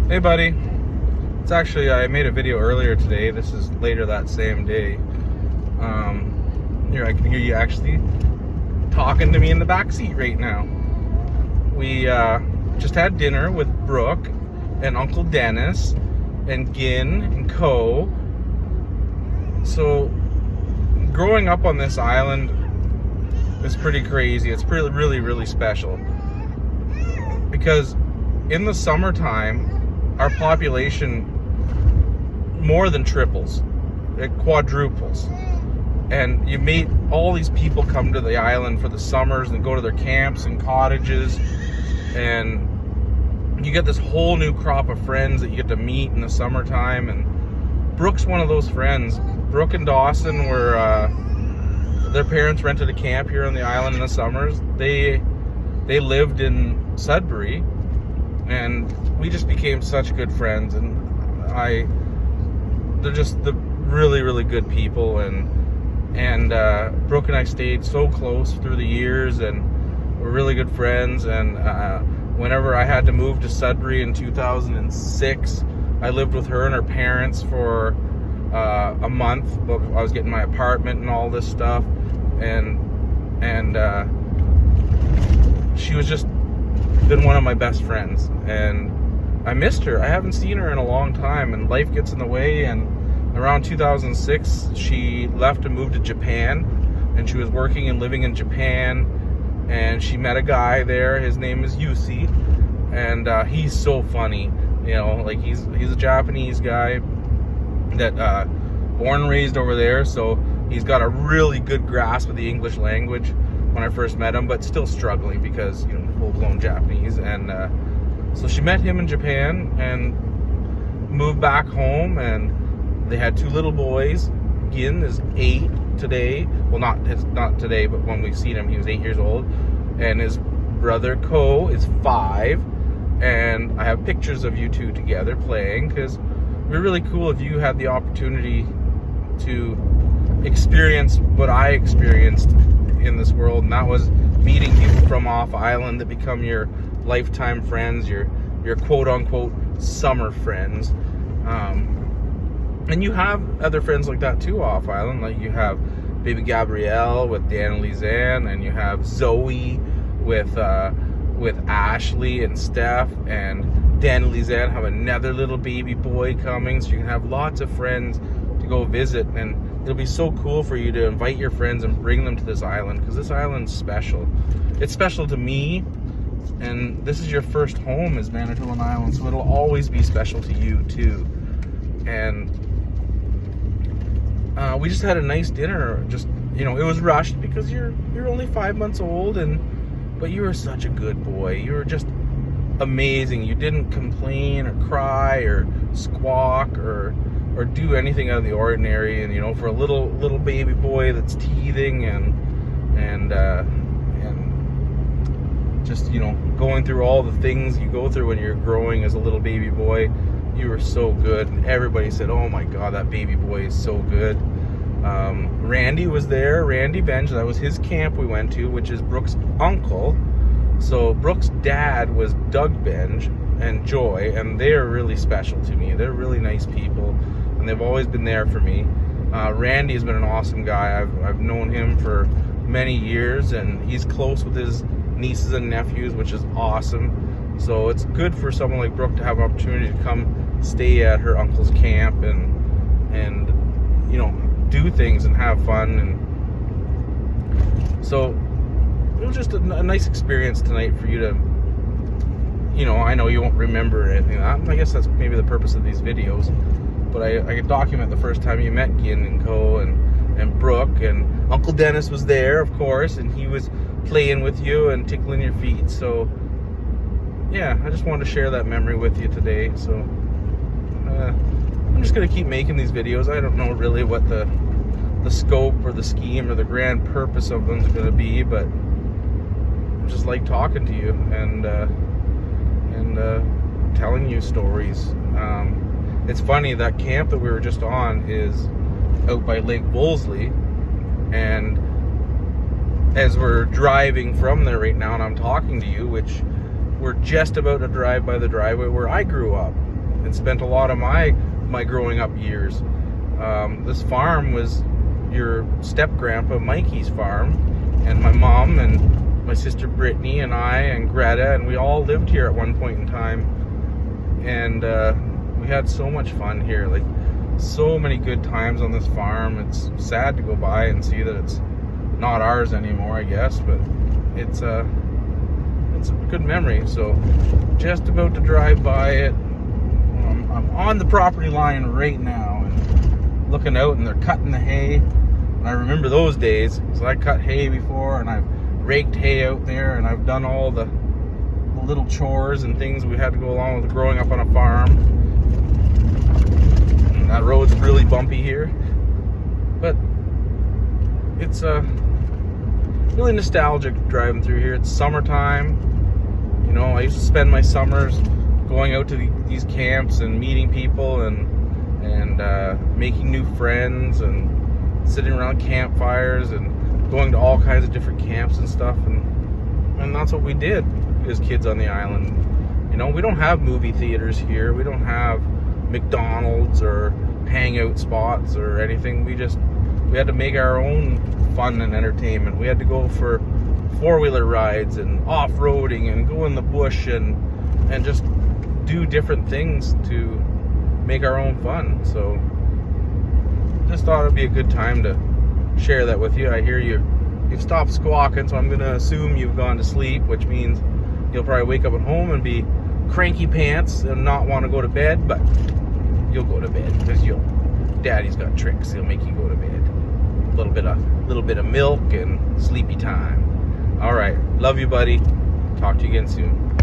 Hey buddy, it's actually, I made a video earlier today. This is later that same day. Here, I can hear you actually talking to me in the back seat right now. We just had dinner with Brooke and Uncle Dennis and Gin and Co. So growing up on this island is pretty crazy. It's really special because in the summertime our population more than triples, it quadruples, and you meet all these people come to the island for the summers and go to their camps and cottages, and you get this whole new crop of friends that you get to meet in the summertime. And Brooke's one of those friends. Brooke and Dawson were their parents rented a camp here on the island in the summers. They lived in Sudbury, and we just became such good friends. And they're just the really good people, and Brooke and I stayed so close through the years, and we're really good friends. And whenever I had to move to Sudbury in 2006, I lived with her and her parents for a month. But I was getting my apartment and all this stuff, and she was just been one of my best friends, and I missed her. I haven't seen her in a long time, and life gets in the way. And around 2006 she left and moved to Japan, and she was working and living in Japan, and she met a guy there. His name is Yusi, and he's so funny. You know, like he's a Japanese guy that born and raised over there, so he's got a really good grasp of the English language when I first met him, but still struggling because, you know, full-blown Japanese. And so she met him in Japan and moved back home, and they had two little boys. Gin is 8 today. Well, not today, but when we've seen him, he was 8 years old. And his brother Ko is 5. And I have pictures of you two together playing, because it would be really cool if you had the opportunity to experience what I experienced in this world, and that was meeting people from off island that become your lifetime friends, your quote-unquote summer friends. And you have other friends like that too off island. Like you have baby Gabrielle with Dan Lizanne, and you have Zoe with Ashley and Steph, and Dan and Lizanne have another little baby boy coming, so you can have lots of friends to go visit. And it'll be so cool for you to invite your friends and bring them to this island, because this island's special. It's special to me, and this is your first home is Manitoulin Island, so it'll always be special to you too. And we just had a nice dinner. Just, you know, it was rushed because you're only 5 months old, but you were such a good boy. You were just amazing. You didn't complain or cry or squawk or do anything out of the ordinary. And, you know, for a little baby boy that's teething and just, you know, going through all the things you go through when you're growing as a little baby boy, you were so good. And everybody said, oh my God, that baby boy is so good. Randy was there. Randy Benj, that was his camp we went to, which is Brooke's uncle. So Brooke's dad was Doug Benj and Joy, and they're really special to me. They're really nice people, and they've always been there for me. Randy has been an awesome guy. I've known him for many years, and he's close with his nieces and nephews, which is awesome. So it's good for someone like Brooke to have an opportunity to come stay at her uncle's camp and you know, do things and have fun. And so it was just a nice experience tonight for you to, you know, I know you won't remember anything. I guess that's maybe the purpose of these videos, but I could document the first time you met Gin and Co. and Brooke, and Uncle Dennis was there, of course, and he was playing with you and tickling your feet. So yeah, I just wanted to share that memory with you today. So I'm just gonna keep making these videos. I don't know really what the scope or the scheme or the grand purpose of them is gonna be, but I just like talking to you and telling you stories. It's funny, that camp that we were just on is out by Lake Wolseley, and as we're driving from there right now and I'm talking to you, which we're just about to drive by the driveway where I grew up. and spent a lot of my growing up years. This farm was your step-grandpa Mikey's farm, and my mom and my sister Brittany and I and Greta, and we all lived here at one point in time, and we had so much fun here, like so many good times on this farm. It's sad to go by and see that it's not ours anymore, I guess, but it's a good memory. So just about to drive by it. I'm on the property line right now and looking out, and they're cutting the hay. And I remember those days, because I cut hay before, and I've raked hay out there, and I've done all the little chores and things we had to go along with growing up on a farm. And that road's really bumpy here, but it's really nostalgic driving through here. It's summertime. You know, I used to spend my summers going out to these camps and meeting people and making new friends and sitting around campfires and going to all kinds of different camps and stuff, and that's what we did as kids on the island. You know, we don't have movie theaters here. We don't have McDonald's or hangout spots or anything. We had to make our own fun and entertainment. We had to go for four-wheeler rides and off-roading and go in the bush and just do different things to make our own fun. So just thought it'd be a good time to share that with you. I hear you've stopped squawking, so I'm gonna assume you've gone to sleep, which means you'll probably wake up at home and be cranky pants and not want to go to bed, but you'll go to bed because Daddy's got tricks. He'll make you go to bed. A little bit of milk and sleepy time. All right, love you, buddy. Talk to you again soon.